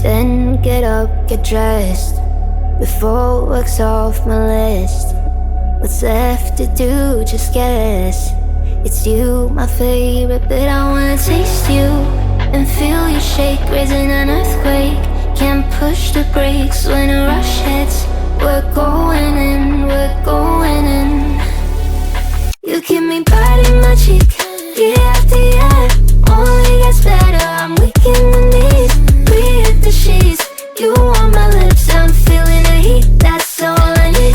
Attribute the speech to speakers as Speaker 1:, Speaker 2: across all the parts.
Speaker 1: Then get up, get dressed, before work's off my list. What's left to do, just guess. It's you, my favorite, but I wanna taste you and feel you shake, raising an earthquake. Can't push the brakes when a rush hits. We're going in, we're going in. You keep me biting my cheek, year after year. Only gets better, I'm weak in the knees. We hit the sheets, you on my lips, I'm feeling the heat. That's all I need.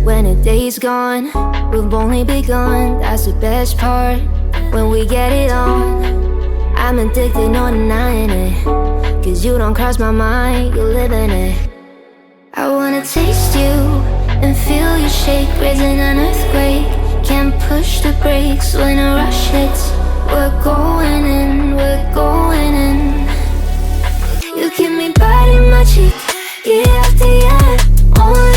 Speaker 1: When a day's gone, we've only begun. That's the best part, when we get it on. I'm addicted, no denying it, 'cause you don't cross my mind, you live in it. I wanna taste you and feel you shake, raising an earthquake. Can't push the brakes when a rush hits. We're going in, we're going in. You keep me biting my cheek, year after year. Only